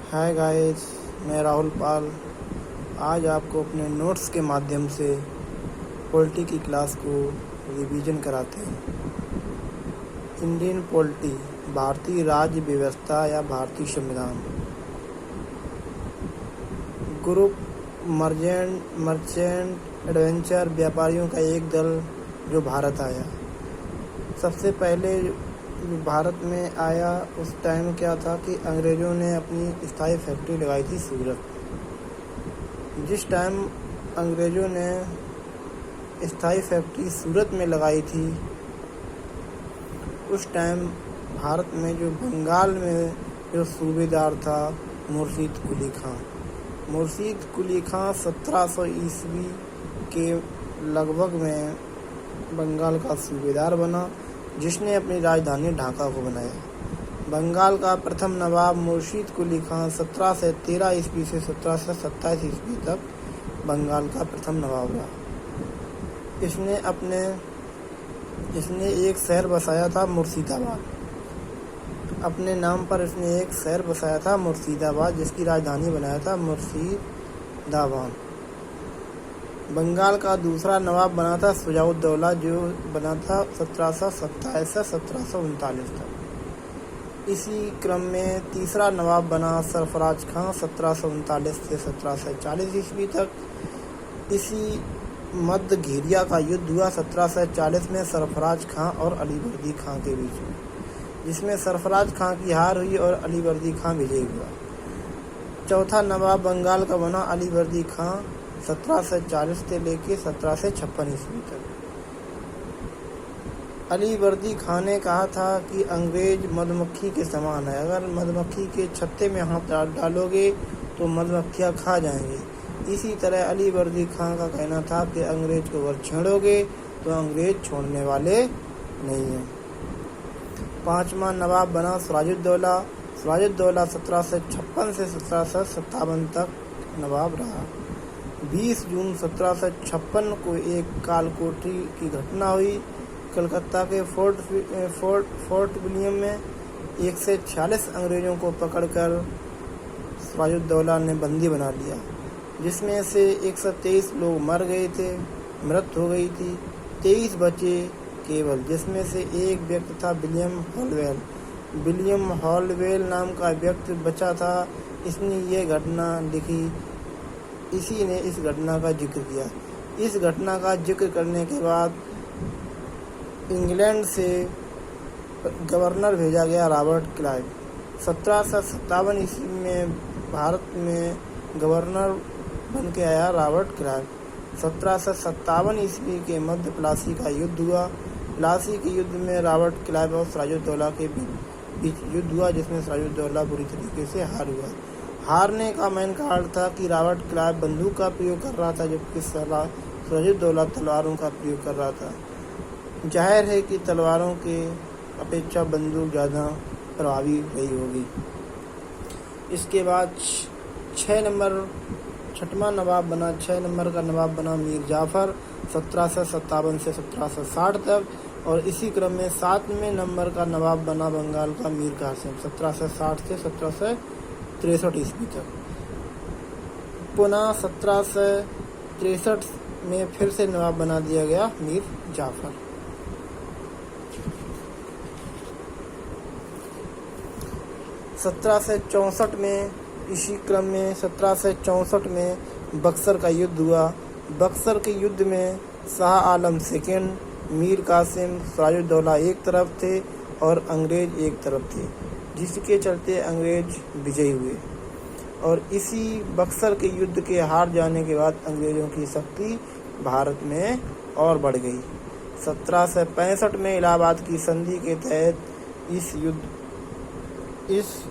Hi guys, मैं राहुल पाल आज आपको अपने नोट्स के माध्यम से पॉलिटी की क्लास को रिवीजन कराते हैं। इंडियन पॉलिटी, भारतीय राज्य व्यवस्था या भारतीय संविधान। ग्रुप मर्चेंट एडवेंचर व्यापारियों का एक दल जो भारत आया। सबसे पहले जो भारत में आया उस टाइम क्या था कि अंग्रेज़ों ने अपनी स्थायी फैक्ट्री लगाई थी सूरत। जिस टाइम अंग्रेज़ों ने स्थायी फैक्ट्री सूरत में लगाई थी उस टाइम भारत में जो बंगाल में जो सूबेदार था मुर्शीद कुली खां 1700 ईस्वी के लगभग में बंगाल का सूबेदार बना, जिसने अपनी राजधानी ढाका को बनाया। बंगाल का प्रथम नवाब मुर्शीद कुली खां 1713 ईस्वी से 1727 ईस्वी तक बंगाल का प्रथम नवाब रहा। इसने एक शहर बसाया था मुर्शिदाबाद। अपने नाम पर इसने एक शहर बसाया था मुर्शिदाबाद, जिसकी राजधानी बनाया था मुर्शिदाबाद। बंगाल का दूसरा नवाब बना था शुजाउद्दौला, जो बना था 1727 से 1739 तक। इसी क्रम में तीसरा नवाब बना सरफराज खां 1739 से 1740 ईस्वी तक। इसी मध्य घिरिया का युद्ध हुआ 1740 में सरफराज खां और अलीवर्दी खां के बीच में, जिसमें सरफराज खां की हार हुई और अलीवर्दी खां विजयी हुआ। चौथा नवाब बंगाल का बना अलीवर्दी खां 1740 से लेकर 1756 ईस्वी तक। अलीवर्दी खां ने कहा था कि अंग्रेज मधुमक्खी के समान है, अगर मधुमक्खी के छत्ते में हाथ डालोगे तो मधुमक्खियाँ खा जाएंगी। इसी तरह अलीवर्दी खां का कहना था कि अंग्रेज को अगर छेड़ोगे तो अंग्रेज छोड़ने वाले नहीं हैं। पांचवा नवाब बना सिराजुद्दौला 1756 से 1757 तक नवाब रहा। 20 जून 1756 को एक कालकोठरी की घटना हुई। कलकत्ता के फोर्ट विलियम में 146 अंग्रेज़ों को पकड़कर सिराजुद्दौला ने बंदी बना लिया, जिसमें से 123 लोग मृत्यु हो गई थी। 23 बचे केवल, जिसमें से एक व्यक्ति था विलियम हॉलवेल नाम का व्यक्ति बचा था। इसने ये घटना लिखी, इसी ने इस घटना का जिक्र किया। इस घटना का जिक्र करने के बाद इंग्लैंड से गवर्नर भेजा गया रॉबर्ट क्लाइव। 1757 ईस्वी में भारत में गवर्नर बन के आया रॉबर्ट क्लाइव। 1757 ईस्वी के मध्य प्लासी का युद्ध हुआ। प्लासी के युद्ध में रॉबर्ट क्लाइव और सिराजुद्दौला के बीच युद्ध हुआ, जिसमें सिराजुद्दौला बुरी तरीके से हार हुआ। हारने का मेन कारण था कि रॉबर्ट क्लाइव बंदूक का प्रयोग कर रहा था, जबकि सिराजुद्दौला तलवारों का प्रयोग कर रहा था। जाहिर है कि तलवारों के अपेक्षा बंदूक ज़्यादा प्रभावी रही होगी। इसके बाद 6 नंबर का नवाब बना मीर जाफ़र 1757 से 1760 तक, और इसी क्रम में 7वें नंबर का नवाब बना बंगाल का मीर कासिम 1760 से 1763 ईस्वी तक। पुनः 1763 में फिर से नवाब बना दिया गया मीर जाफ़र। 1764 में इसी क्रम में 1764 में बक्सर का युद्ध हुआ। बक्सर के युद्ध में शाह आलम सेकंड, मीर कासिम, सिराजुद्दौला एक तरफ थे और अंग्रेज एक तरफ थे, जिसके चलते अंग्रेज विजयी हुए। और इसी बक्सर के युद्ध के हार जाने के बाद अंग्रेज़ों की शक्ति भारत में और बढ़ गई। 1765 में इलाहाबाद की संधि के तहत इस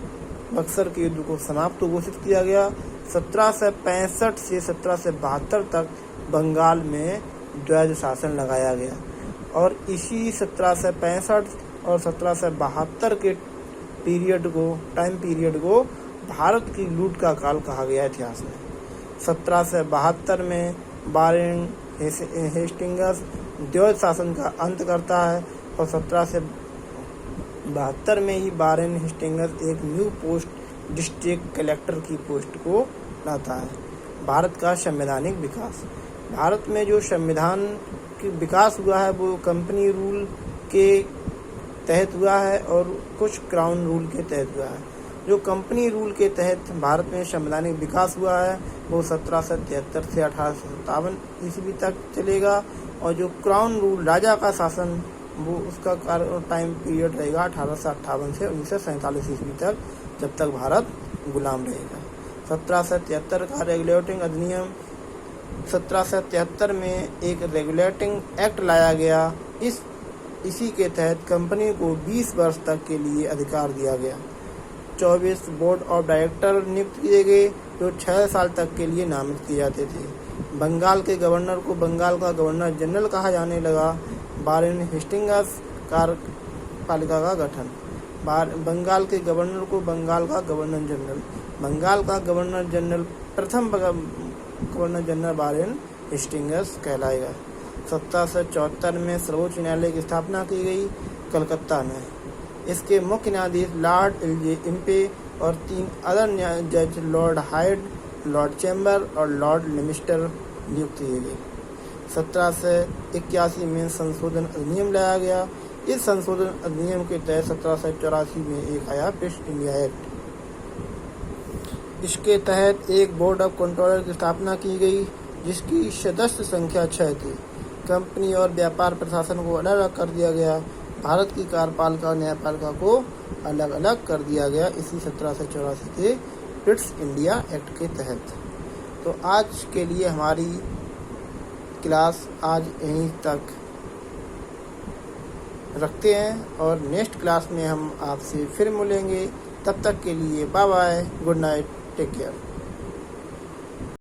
बक्सर के युद्ध को समाप्त घोषित किया गया। 1765 से 1772 तक बंगाल में द्वैध शासन लगाया गया, और इसी 1765 और 1772 के टाइम पीरियड को भारत की लूट का काल कहा गया इतिहास में। 1772 में वारेन हेस्टिंग्स द्वैध शासन का अंत करता है, और 1772 में ही वारेन हेस्टिंग्स एक न्यू पोस्ट डिस्ट्रिक्ट कलेक्टर की पोस्ट को लाता है। भारत का संवैधानिक विकास। भारत में जो संविधान की विकास हुआ है वो कंपनी रूल के तहत हुआ है और कुछ क्राउन रूल के तहत हुआ है। जो कंपनी रूल के तहत भारत में संवैधानिक विकास हुआ है वो 1773 से 1857 ईस्वी तक चलेगा, और जो क्राउन रूल राजा का शासन वो उसका टाइम पीरियड रहेगा 1858 से 1947 ईस्वी तक, जब तक भारत गुलाम रहेगा। 1773 का रेगुलेटिंग अधिनियम, 1773 में एक रेगुलेटिंग एक्ट लाया गया। इसी के तहत कंपनी को 20 वर्ष तक के लिए अधिकार दिया गया। 24 बोर्ड ऑफ डायरेक्टर नियुक्त किए गए जो 6 साल तक के लिए नामित किए जाते थे। बंगाल के गवर्नर को बंगाल का गवर्नर जनरल कहा जाने लगा। वारेन हेस्टिंग्स कार्यपालिका का गठन। बंगाल के गवर्नर को बंगाल का गवर्नर जनरल, बंगाल का गवर्नर जनरल प्रथम गवर्नर जनरल वारेन हेस्टिंग्स कहलाएगा। 1774 में सर्वोच्च न्यायालय की स्थापना की गई कलकत्ता में। इसके मुख्य न्यायाधीश लॉर्ड एल.जे. इम्पे और 3 अदर जज लॉर्ड हाइड, लॉर्ड चैम्बर और लॉर्ड लिमिस्टर नियुक्त किए गए। 1781 में संशोधन अधिनियम लाया गया। इस संशोधन अधिनियम के तहत 1784 में एक आया ईस्ट इंडिया एक्ट। इसके तहत एक बोर्ड ऑफ कंट्रोलर की स्थापना की गई जिसकी सदस्य संख्या 6 थी। कंपनी और व्यापार प्रशासन को अलग अलग कर दिया गया। भारत की कार्यपालिका और न्यायपालिका को अलग अलग कर दिया गया इसी 1784 के ईस्ट इंडिया एक्ट के तहत। तो आज के लिए हमारी क्लास आज यहीं तक रखते हैं और नेक्स्ट क्लास में हम आपसे फिर मिलेंगे। तब तक के लिए bye bye, good night, take care.